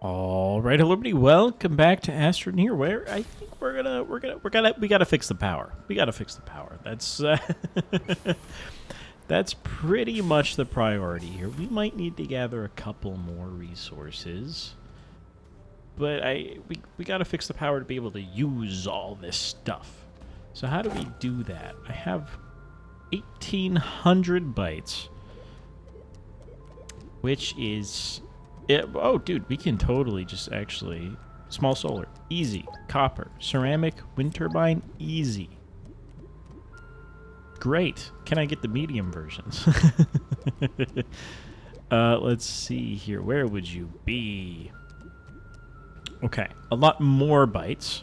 All right, everybody, welcome back to Astroneer, where I think we gotta fix the power. We gotta fix the power. That's that's pretty much the priority here. We might need to gather a couple more resources, but we gotta fix the power to be able to use all this stuff. So how do we do that? I have 1,800 bytes, which is. Oh, dude, we can totally just actually... Small solar, easy. Copper, ceramic, wind turbine, easy. Great. Can I get the medium versions? Let's see here. Where would you be? Okay, a lot more bytes,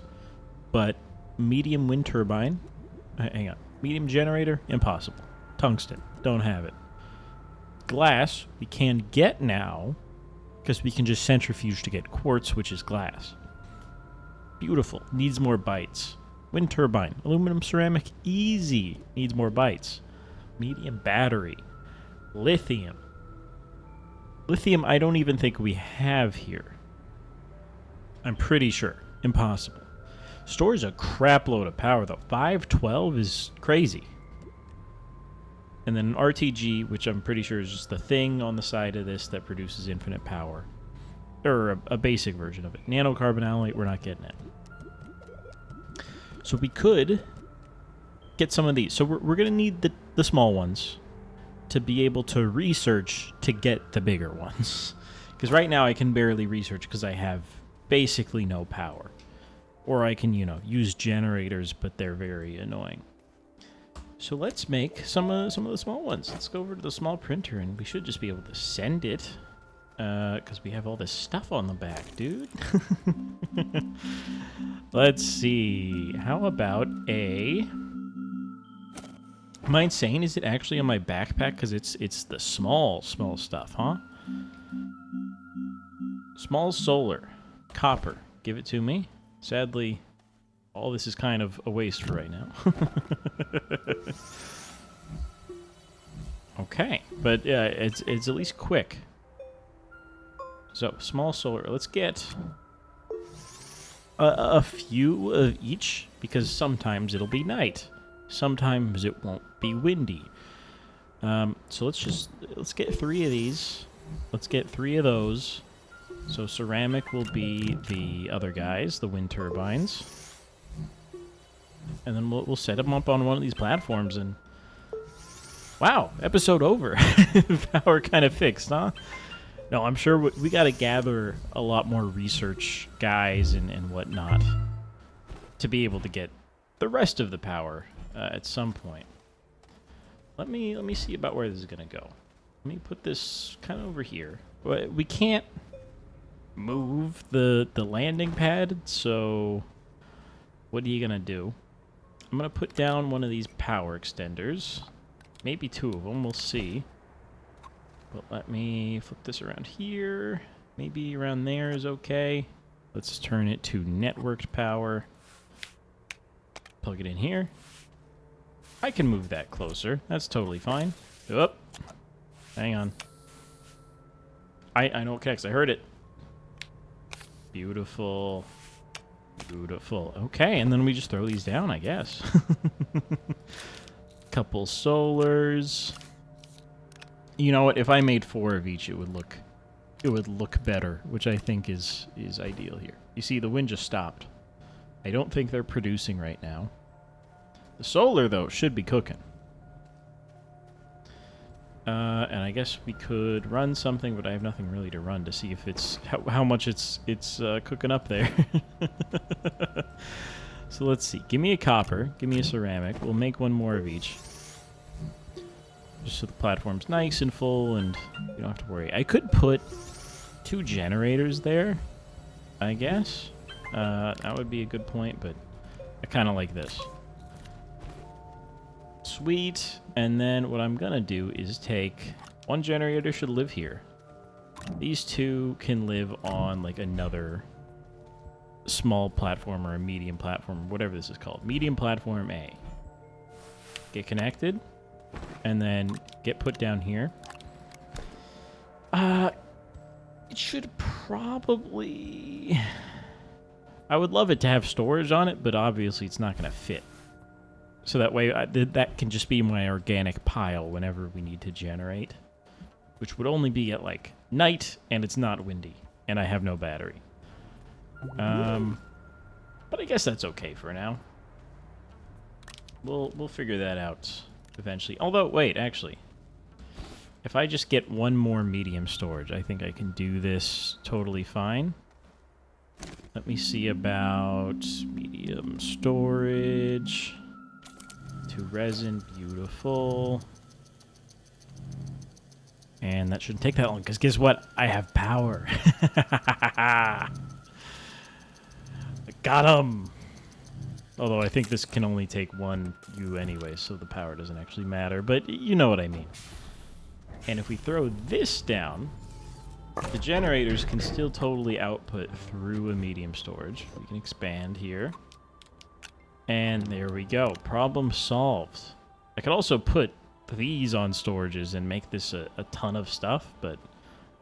but medium wind turbine... hang on. Medium generator, impossible. Tungsten, don't have it. Glass, we can get now... because we can just centrifuge to get quartz, which is glass. Beautiful. Needs more bytes. Wind turbine. Aluminum ceramic. Easy. Needs more bytes. Medium battery. Lithium. Lithium I don't even think we have here. I'm pretty sure. Impossible. Stores a crap load of power, though. 512 is crazy. And then an RTG, which I'm pretty sure is just the thing on the side of this that produces infinite power. Or a basic version of it. Nanocarbon alloy, we're not getting it. So we could get some of these. So we're going to need the small ones to be able to research to get the bigger ones. Because right now I can barely research because I have basically no power. Or I can, use generators, but they're very annoying. So let's make some of the small ones. Let's go over to the small printer, and we should just be able to send it. Because we have all this stuff on the back, dude. Let's see. How about a... Am I insane? Is it actually on my backpack? Because it's the small stuff, huh? Small solar. Copper. Give it to me. Sadly... all this is kind of a waste for right now. Okay, but yeah, it's at least quick. So, small solar. Let's get a few of each, because sometimes it'll be night. Sometimes it won't be windy. So let's get 3 of these. Let's get 3 of those. So ceramic will be the other guys, the wind turbines. And then we'll set them up on one of these platforms and... Wow, episode over. Power kind of fixed, huh? No, I'm sure we got to gather a lot more research guys and whatnot to be able to get the rest of the power at some point. Let me see about where this is going to go. Let me put this kind of over here. We can't move the landing pad, so what are you going to do? I'm going to put down one of these power extenders. Maybe 2 of them. We'll see. But let me flip this around here. Maybe around there is okay. Let's turn it to networked power. Plug it in here. I can move that closer. That's totally fine. Oh, hang on. I know it connects. I heard it. Beautiful. Beautiful. Okay, and then we just throw these down, I guess. Couple solars. You know what? If I made 4 of each, it would look better, which I think is ideal here. You see, the wind just stopped. I don't think they're producing right now. The solar, though, should be cooking. And I guess we could run something, but I have nothing really to run to see if it's how much it's cooking up there. So let's see. Give me a copper. Give me a ceramic. We'll make 1 more of each. Just so the platform's nice and full and you don't have to worry. I could put 2 generators there, I guess. That would be a good point, but I kind of like this. Sweet. And then what I'm going to do is take... 1 generator should live here. These 2 can live on like another small platform or a medium platform, whatever this is called. Medium platform A. Get connected. And then get put down here. It should probably... I would love it to have storage on it, but obviously it's not going to fit. So that way, that can just be my organic pile whenever we need to generate. Which would only be at, like, night, and it's not windy. And I have no battery. But I guess that's okay for now. We'll figure that out eventually. Although, wait, actually. If I just get one more medium storage, I think I can do this totally fine. Let me see about medium storage. 2 resin, beautiful. And that shouldn't take that long, because guess what? I have power. I got him! Although I think this can only take 1 U anyway, so the power doesn't actually matter, but you know what I mean. And if we throw this down, the generators can still totally output through a medium storage. We can expand here. And there we go. Problem solved. I could also put these on storages and make this a ton of stuff, but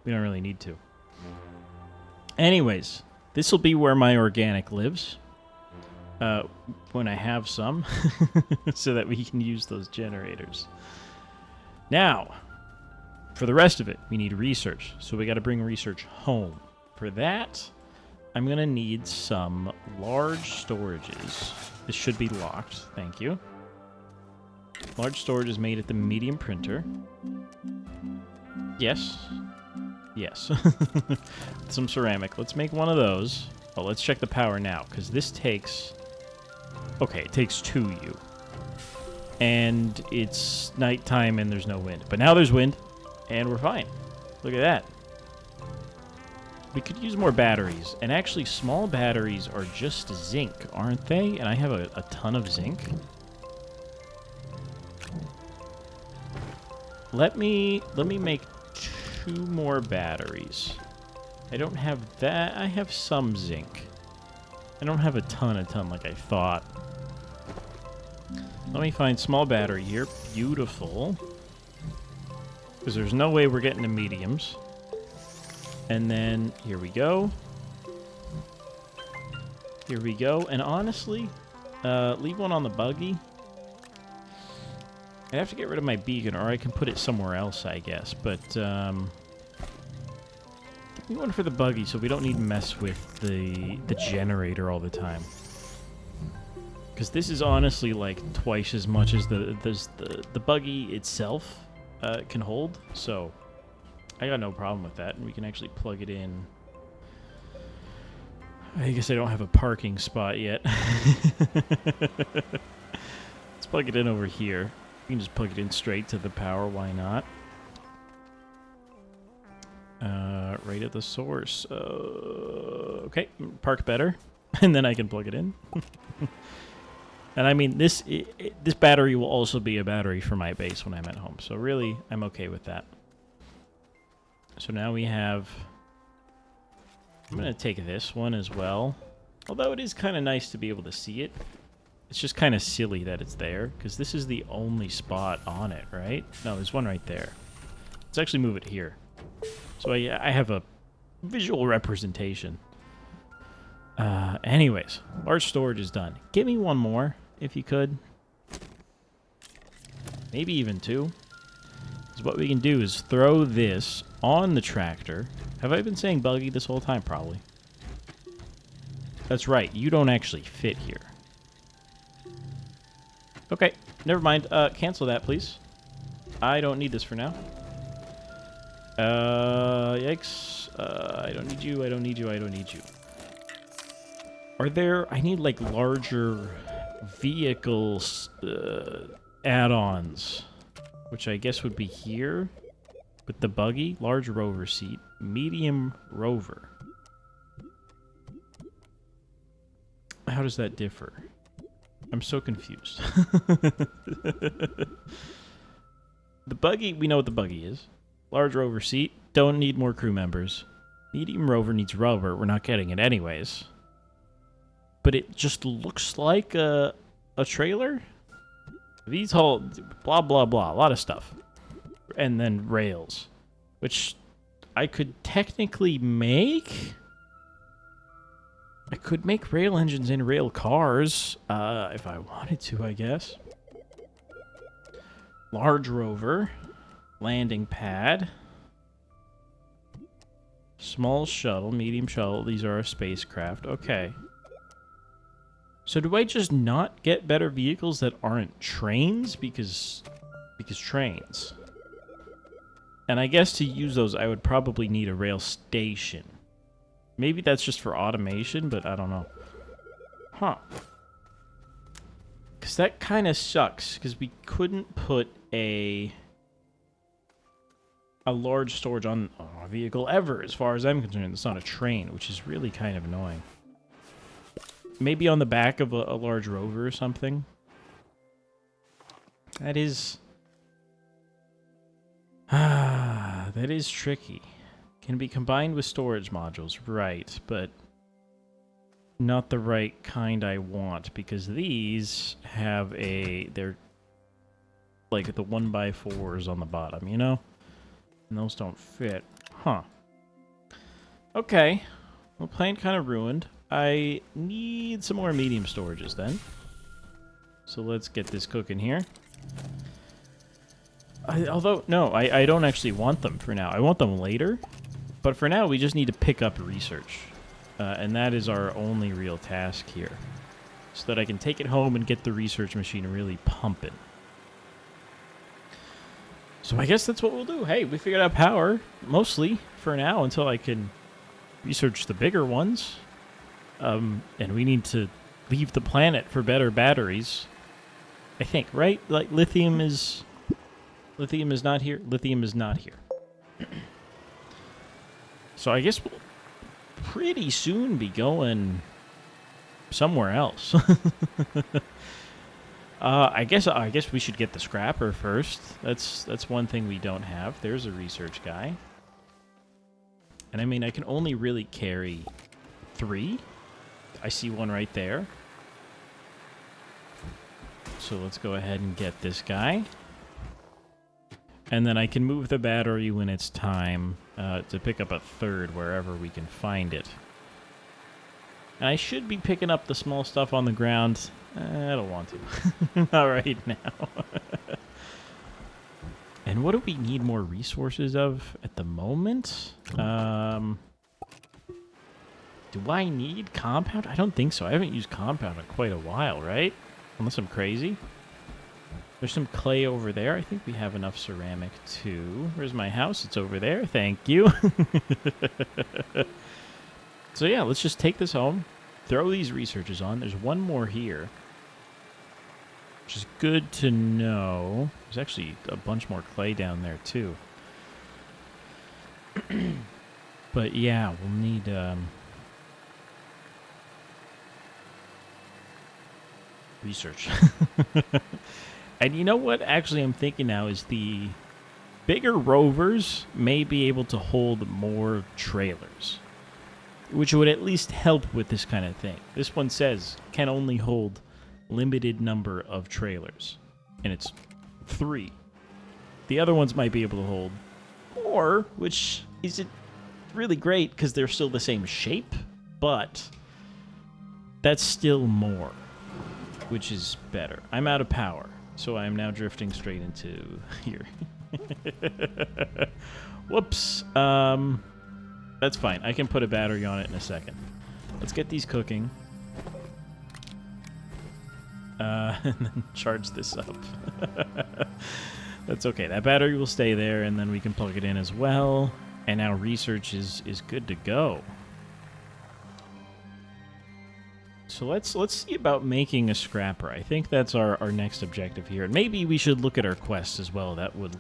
we don't really need to. Anyways, this will be where my organic lives. When I have some, so that we can use those generators. Now, for the rest of it, we need research. So we got to bring research home. For that, I'm going to need some large storages. This should be locked. Thank you. Large storage is made at the medium printer. Yes. Yes. Some ceramic. Let's make one of those. Oh, let's check the power now, because this takes... Okay, it takes 2U. And it's nighttime and there's no wind. But now there's wind. And we're fine. Look at that. We could use more batteries. And actually, small batteries are just zinc, aren't they? And I have a ton of zinc. Let me make 2 more batteries. I don't have that. I have some zinc. I don't have a ton like I thought. Let me find small battery here. Beautiful. Because there's no way we're getting to mediums. And then, here we go. Here we go. And honestly, leave one on the buggy. I have to get rid of my beacon, or I can put it somewhere else, I guess. But, leave one for the buggy so we don't need to mess with the generator all the time. Because this is honestly like twice as much as the buggy itself can hold. So I got no problem with that. And we can actually plug it in. I guess I don't have a parking spot yet. Let's plug it in over here. We can just plug it in straight to the power. Why not? Right at the source. Okay, park better. And then I can plug it in. And I mean, this battery will also be a battery for my base when I'm at home. So really, I'm okay with that. So now we have... I'm going to take this one as well. Although it is kind of nice to be able to see it. It's just kind of silly that it's there, because this is the only spot on it, right? No, there's one right there. Let's actually move it here. So I have a visual representation. Anyways, large storage is done. Give me one more, if you could. Maybe even 2. Because what we can do is throw this on the tractor. Have I been saying buggy this whole time? Probably. That's right, you don't actually fit here. Okay, never mind. Cancel that, please. I don't need this for now. Yikes. I don't need you, I don't need you, I don't need you. Are there... I need, like, larger vehicles add-ons, which I guess would be here with the buggy. Large rover seat. Medium rover. How does that differ? I'm so confused. The buggy, we know what the buggy is. Large rover seat. Don't need more crew members. Medium rover needs rubber. We're not getting it anyways. But it just looks like a trailer. These whole blah, blah, blah. A lot of stuff. And then rails. Which I could technically make... I could make rail engines in rail cars, if I wanted to, I guess. Large rover. Landing pad. Small shuttle, medium shuttle. These are a spacecraft. Okay. So do I just not get better vehicles that aren't trains? Because trains. And I guess to use those, I would probably need a rail station. Maybe that's just for automation, but I don't know. Huh. Because that kind of sucks, because we couldn't put a large storage on a vehicle ever, as far as I'm concerned. It's not a train, which is really kind of annoying. Maybe on the back of a large rover or something. That is... that is tricky. Can be combined with storage modules, right, but not the right kind I want, because these have they're like the 1x4s on the bottom, you know? And those don't fit. Huh. Okay. Well, plan kind of ruined. I need some more medium storages then. So let's get this cooking here. Although, no, I don't actually want them for now. I want them later. But for now, we just need to pick up research. And that is our only real task here. So that I can take it home and get the research machine really pumping. So I guess that's what we'll do. Hey, we figured out power, mostly, for now, until I can research the bigger ones. And we need to leave the planet for better batteries. I think, right? Like, lithium is not here. Lithium is not here. So I guess we'll pretty soon be going somewhere else. I guess we should get the scrapper first. That's one thing we don't have. There's a research guy. And I mean, I can only really carry 3. I see one right there. So let's go ahead and get this guy. And then I can move the battery when it's time to pick up a 3rd wherever we can find it. And I should be picking up the small stuff on the ground. I don't want to. Not right now. And what do we need more resources of at the moment? Do I need compound? I don't think so. I haven't used compound in quite a while, right? Unless I'm crazy. There's some clay over there. I think we have enough ceramic, too. Where's my house? It's over there. Thank you. So, yeah, let's just take this home. Throw these researches on. There's one more here. Which is good to know. There's actually a bunch more clay down there, too. But, yeah, we'll need... research. And you know what actually I'm thinking now is the bigger rovers may be able to hold more trailers, which would at least help with this kind of thing. This one says can only hold limited number of trailers, and it's 3. The other ones might be able to hold more, which isn't really great because they're still the same shape, but that's still more, which is better. I'm out of power. So I am now drifting straight into here. Whoops. That's fine. I can put a battery on it in a second. Let's get these cooking. And then charge this up. That's okay. That battery will stay there, and then we can plug it in as well. And now research is good to go. So let's see about making a scrapper. I think that's our next objective here. And maybe we should look at our quests as well. That would,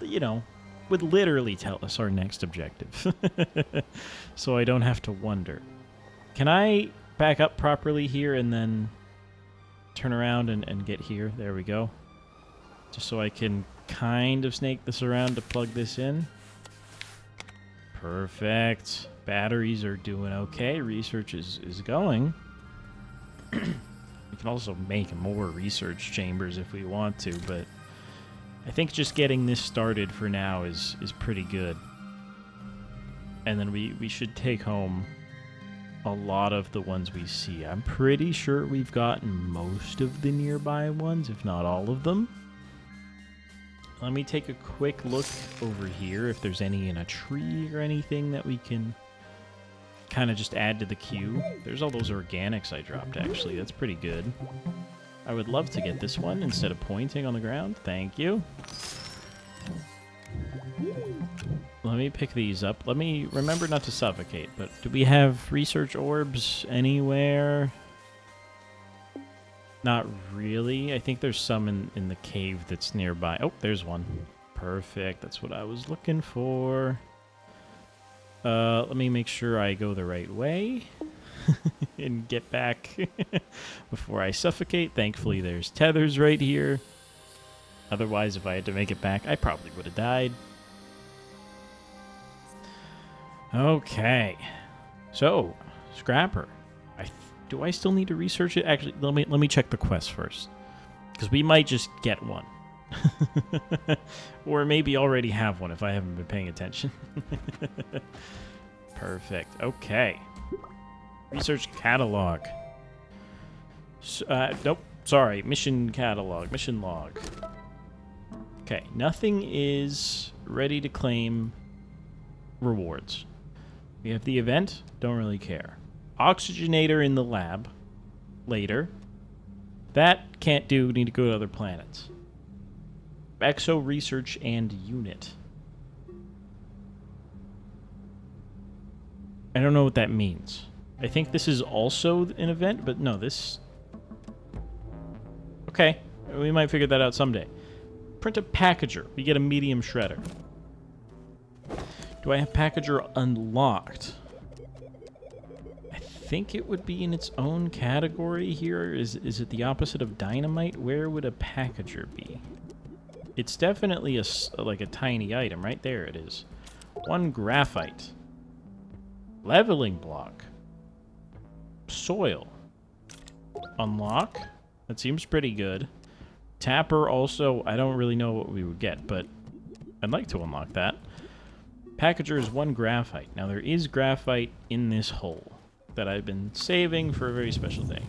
you know, would literally tell us our next objective. So I don't have to wonder. Can I back up properly here and then turn around and get here? There we go. Just so I can kind of snake this around to plug this in. Perfect. Batteries are doing okay. Research is going. We can also make more research chambers if we want to, but I think just getting this started for now is pretty good. And then we should take home a lot of the ones we see. I'm pretty sure we've gotten most of the nearby ones, if not all of them. Let me take a quick look over here if there's any in a tree or anything that we can kind of just add to the queue. There's all those organics I dropped, actually. That's pretty good. I would love to get this one instead of pointing on the ground. Thank you. Let me pick these up. Let me remember not to suffocate, but do we have research orbs anywhere? Not really. I think there's some in the cave that's nearby. Oh, there's one. Perfect. That's what I was looking for. Let me make sure I go the right way and get back before I suffocate. Thankfully, there's tethers right here. Otherwise, if I had to make it back, I probably would have died. Okay, so Scrapper. Do I still need to research it? Actually, let me check the quest first, because we might just get one, or maybe already have one if I haven't been paying attention. Perfect. Okay, research catalog. Nope. Sorry, mission catalog, mission log. Okay, nothing is ready to claim rewards. We have the event, don't really care. Oxygenator in the lab, later. That can't do, need to go to other planets. Exo research and unit. I don't know what that means. I think this is also an event, but no, this... Okay, we might figure that out someday. Print a packager. We get a medium shredder. Do I have packager unlocked? I think it would be in its own category here. Is it the opposite of dynamite? Where would a packager be? It's definitely like a tiny item. Right there it is. 1 graphite. Leveling block. Soil. Unlock. That seems pretty good. Tapper also, I don't really know what we would get, but I'd like to unlock that. Packager is 1 graphite. Now, there is graphite in this hole that I've been saving for a very special day.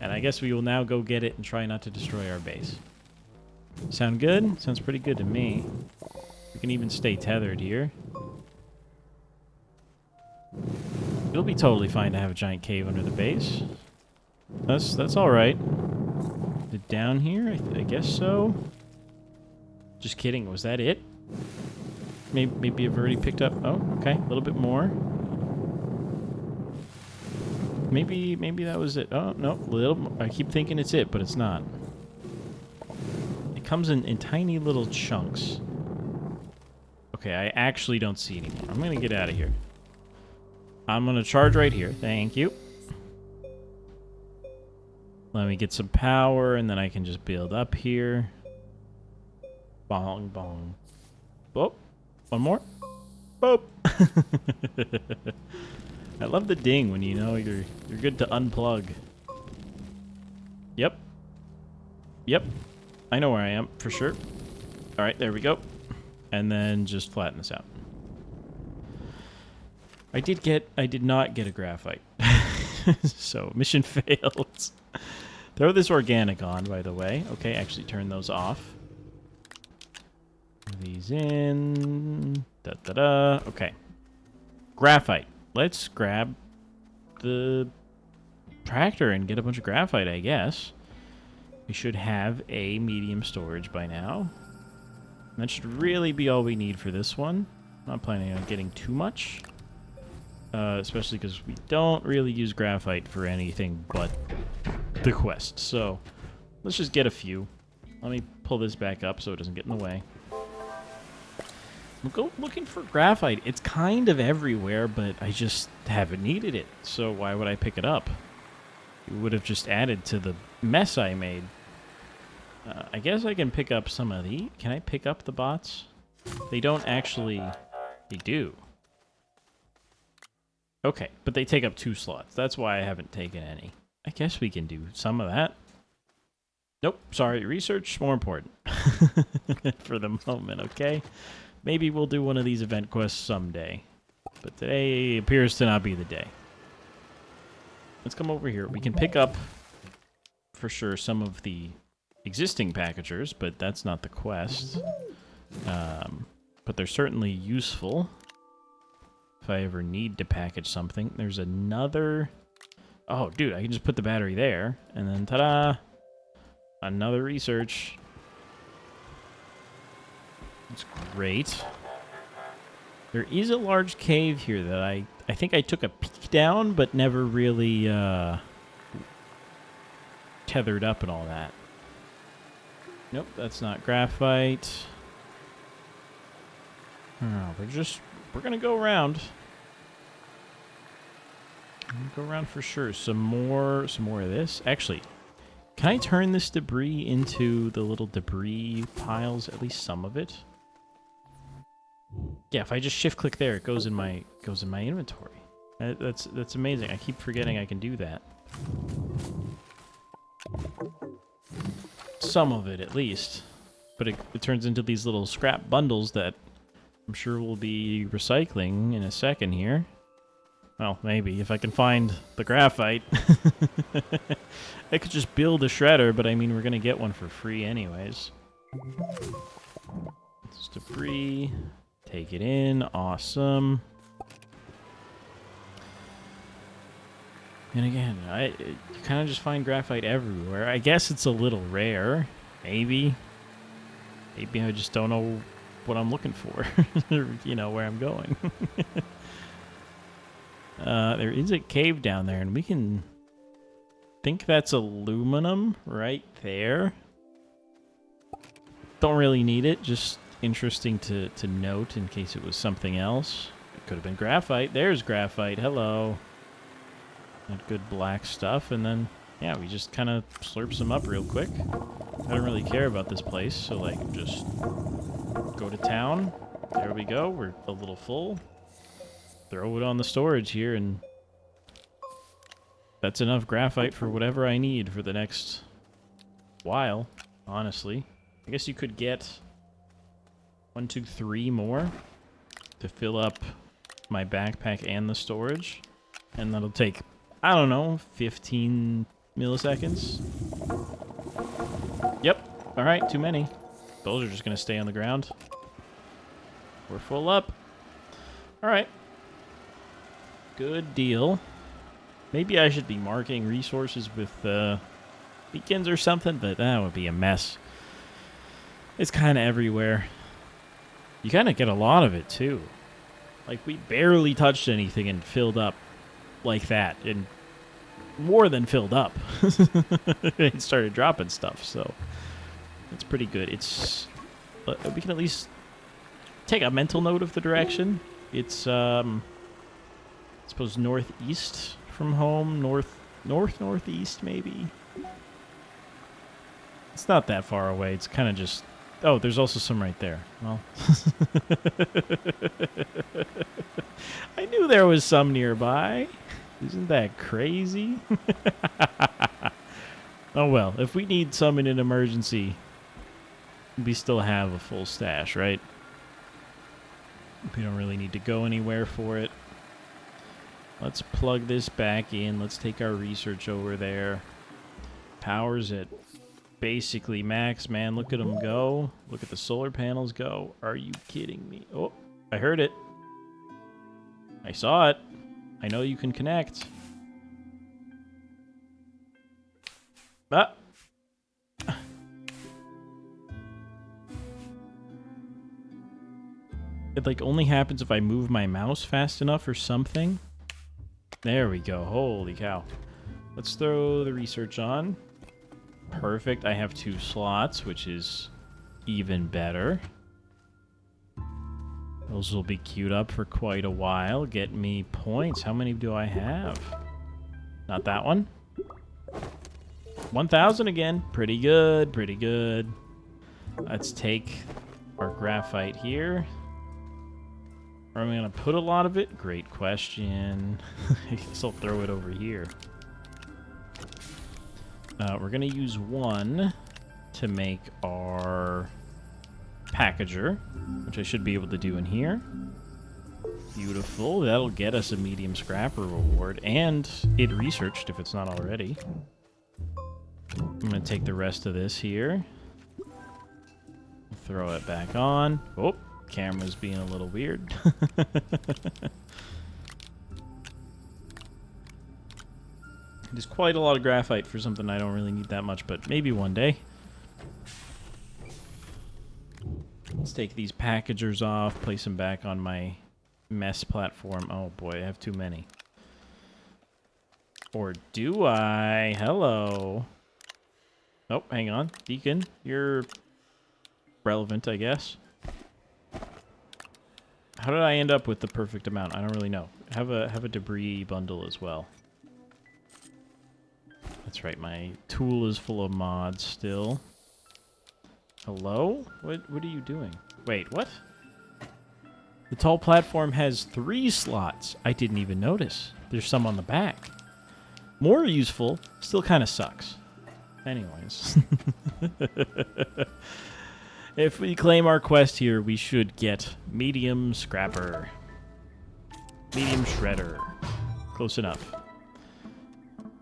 And I guess we will now go get it and try not to destroy our base. Sound good? Sounds pretty good to me. We can even stay tethered here. It'll be totally fine to have a giant cave under the base. That's all right. Is it down here? I guess so. Just kidding. Was that it? Maybe I've already picked up... Oh, okay. A little bit more. Maybe that was it. Oh, no. A little more. I keep thinking it's it, but it's not. It comes in tiny little chunks. Okay, I actually don't see anymore. I'm going to get out of here. I'm going to charge right here. Thank you. Let me get some power, and then I can just build up here. Bong, bong. Oh. One more. Boop. I love the ding when you know you're good to unplug. Yep. Yep. I know where I am for sure. All right, there we go. And then just flatten this out. I did not get a graphite. So mission failed. Throw this organic on, by the way. Okay, actually turn those off. These in. Da-da-da. Okay. Graphite. Let's grab the tractor and get a bunch of graphite, I guess. We should have a medium storage by now. That should really be all we need for this one. I'm not planning on getting too much. Especially because we don't really use graphite for anything but the quest. So, let's just get a few. Let me pull this back up so it doesn't get in the way. Go looking for graphite. It's kind of everywhere, but I just haven't needed it. So why would I pick it up? It would have just added to the mess I made. I guess I can pick up some of these. Can I pick up the bots? They don't actually... They do. Okay, but they take up 2 slots. That's why I haven't taken any. I guess we can do some of that. Nope, sorry. Research more important. For the moment, okay? Maybe we'll do one of these event quests someday. But today appears to not be the day. Let's come over here. We can pick up, for sure, some of the existing packagers, but that's not the quest. But they're certainly useful if I ever need to package something. There's another... Oh, dude, I can just put the battery there, and then ta-da! Another research. That's great. There is a large cave here that I think I took a peek down, but never really tethered up and all that. Nope, that's not graphite. Oh, we're gonna go around. I'm gonna go around for sure. Some more of this. Actually, can I turn this debris into the little debris piles? At least some of it. Yeah, if I just shift click there, it goes in my inventory. That's amazing. I keep forgetting I can do that. Some of it, at least. But it turns into these little scrap bundles that I'm sure we'll be recycling in a second here. Well, maybe, if I can find the graphite. I could just build a shredder, but I mean, we're going to get one for free anyways. It's debris. Take it in. Awesome. And again, you kind of just find graphite everywhere. I guess it's a little rare. Maybe. Maybe I just don't know what I'm looking for. You know, where I'm going. There is a cave down there, and we can think that's aluminum right there. Don't really need it, just interesting to note in case it was something else. It could have been graphite. There's graphite. Hello. That good black stuff, and then, yeah, we just kind of slurp some up real quick. I don't really care about this place, so, like, just go to town. There we go. We're a little full. Throw it on the storage here, and that's enough graphite for whatever I need for the next while, honestly. I guess you could get 1, 2, 3 more to fill up my backpack and the storage, and that'll take, I don't know, 15 milliseconds. Yep. All right, too many. Those are just going to stay on the ground. We're full up. All right. Good deal. Maybe I should be marking resources with beacons or something, but that would be a mess. It's kind of everywhere. You kind of get a lot of it, too. Like, we barely touched anything and filled up like that. And more than filled up. It started dropping stuff, so it's pretty good. It's... we can at least take a mental note of the direction. It's, I suppose northeast from home, northeast maybe. It's not that far away. It's kind of just... Oh, there's also some right there. Well, I knew there was some nearby. Isn't that crazy? Oh well, if we need some in an emergency, we still have a full stash, right? We don't really need to go anywhere for it. Let's plug this back in. Let's take our research over there. Power's at basically max, man. Look at them go. Look at the solar panels go. Are you kidding me? Oh, I heard it. I saw it. I know you can connect. Ah. It like only happens if I move my mouse fast enough or something. There we go. Holy cow. Let's throw the research on. Perfect. I have 2 slots, which is even better. Those will be queued up for quite a while. Get me points. How many do I have? Not that one. 1,000 again. Pretty good. Pretty good. Let's take our graphite here. Are we going to put a lot of it? Great question. I guess I'll throw it over here. We're going to use 1 to make our packager, which I should be able to do in here. Beautiful. That'll get us a medium scrapper reward, and it researched if it's not already. I'm going to take the rest of this here. Throw it back on. Oh, camera's being a little weird. There's quite a lot of graphite for something I don't really need that much, but maybe one day. Let's take these packagers off, place them back on my mess platform. Oh boy, I have too many. Or do I? Hello. Oh, hang on. Deacon, you're relevant, I guess. How did I end up with the perfect amount? I don't really know. Have a debris bundle as well. That's right, my tool is full of mods still. Hello? What are you doing? Wait, what? The tall platform has 3 slots. I didn't even notice. There's some on the back. More useful, still kind of sucks. Anyways. If we claim our quest here, we should get medium scrapper. Medium shredder. Close enough.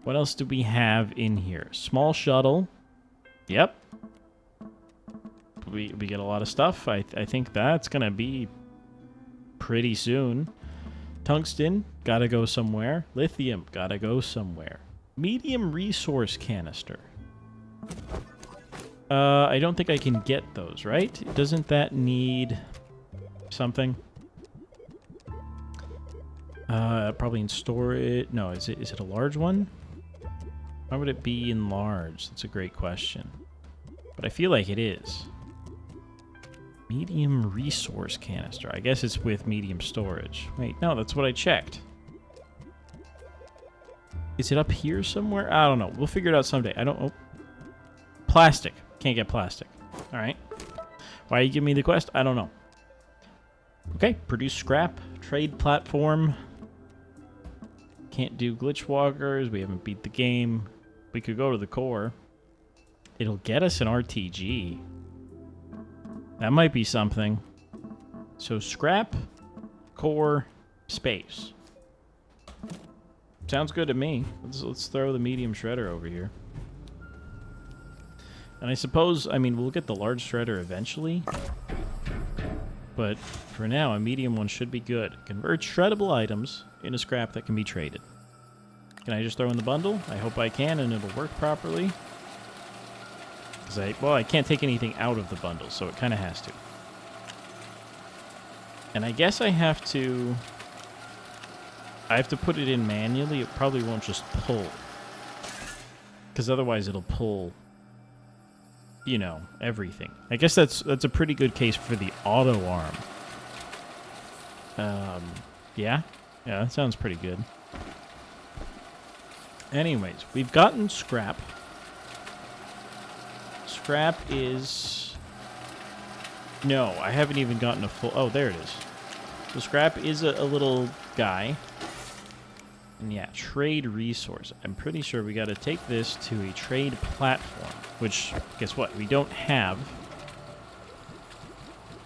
What else do we have in here? Small shuttle. Yep. We get a lot of stuff. I think that's going to be pretty soon. Tungsten, gotta go somewhere. Lithium, gotta go somewhere. Medium resource canister. I don't think I can get those, right? Doesn't that need something? Probably in storage. No, is it a large one? Why would it be in large? That's a great question. But I feel like it is. Medium resource canister. I guess it's with medium storage. Wait, no, that's what I checked. Is it up here somewhere? I don't know. We'll figure it out someday. I don't... Oh. Plastic. Can't get plastic. All right. Why you give me the quest? I don't know. Okay. Produce scrap. Trade platform. Can't do Glitchwalkers. We haven't beat the game. We could go to the core. It'll get us an RTG. That might be something. So scrap, core, space. Sounds good to me. Let's throw the medium shredder over here. And I suppose, I mean, we'll get the large shredder eventually. But for now, a medium one should be good. Convert shreddable items into scrap that can be traded. Can I just throw in the bundle? I hope I can, and it'll work properly. Well, I can't take anything out of the bundle, so it kind of has to. And I guess I have to put it in manually. It probably won't just pull. Because otherwise it'll pull, you know, everything. I guess that's a pretty good case for the auto arm. Yeah? Yeah, that sounds pretty good. Anyways, we've gotten scrap. Scrap is... No, I haven't even gotten a full... Oh, there it is. So scrap is a little guy. And yeah, trade resource. I'm pretty sure we got to take this to a trade platform. Which, guess what? We don't have.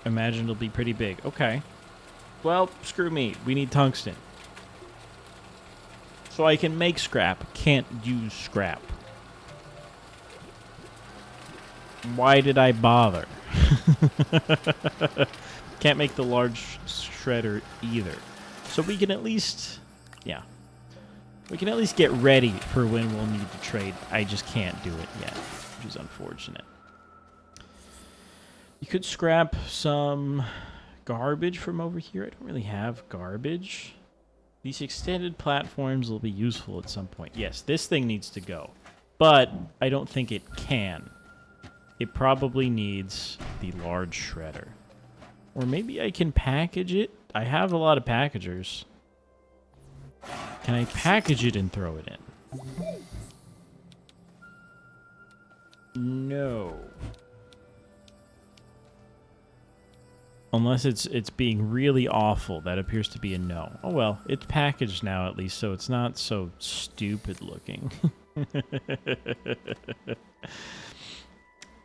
Imagine it'll be pretty big. Okay. Well, screw me. We need tungsten. So I can make scrap. Can't use scrap. Why did I bother? Can't make the large shredder either. So we can at least... Yeah. We can at least get ready for when we'll need to trade. I just can't do it yet, which is unfortunate. You could scrap some garbage from over here. I don't really have garbage. These extended platforms will be useful at some point. Yes, this thing needs to go. But I don't think it can. It probably needs the large shredder. Or maybe I can package it. I have a lot of packagers. Can I package it and throw it in? No. Unless it's being really awful. That appears to be a no. Oh well, it's packaged now at least, so it's not so stupid looking.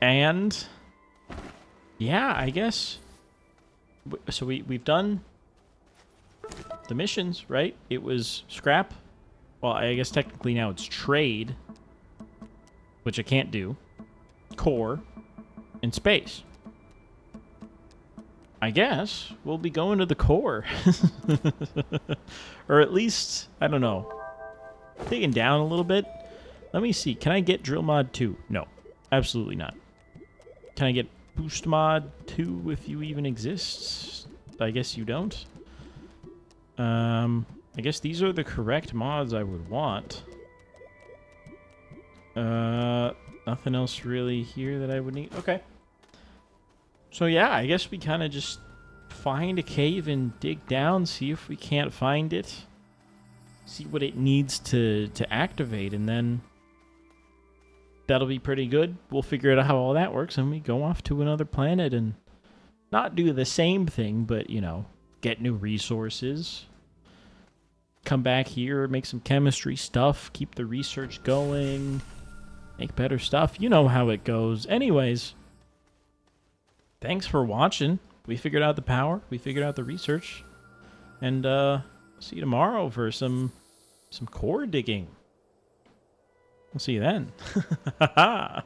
And Yeah, I guess. So we've done the missions, right? It was scrap. Well, I guess technically now it's trade, which I can't do. Core and space. I guess we'll be going to the core. Or at least, I don't know, digging down a little bit. Let me see. Can I get drill mod 2? No, absolutely not. Can I get boost mod 2 if you even exist? I guess you don't. I guess these are the correct mods I would want. Nothing else really here that I would need. Okay. So yeah, I guess we kind of just find a cave and dig down, see if we can't find it, see what it needs to activate, and then that'll be pretty good. We'll figure out how all that works, and we go off to another planet and not do the same thing, but, you know, get new resources, come back here, make some chemistry stuff, keep the research going, make better stuff. You know how it goes. Anyways, thanks for watching. We figured out the power. We figured out the research. And see you tomorrow for some core digging. We'll see you then.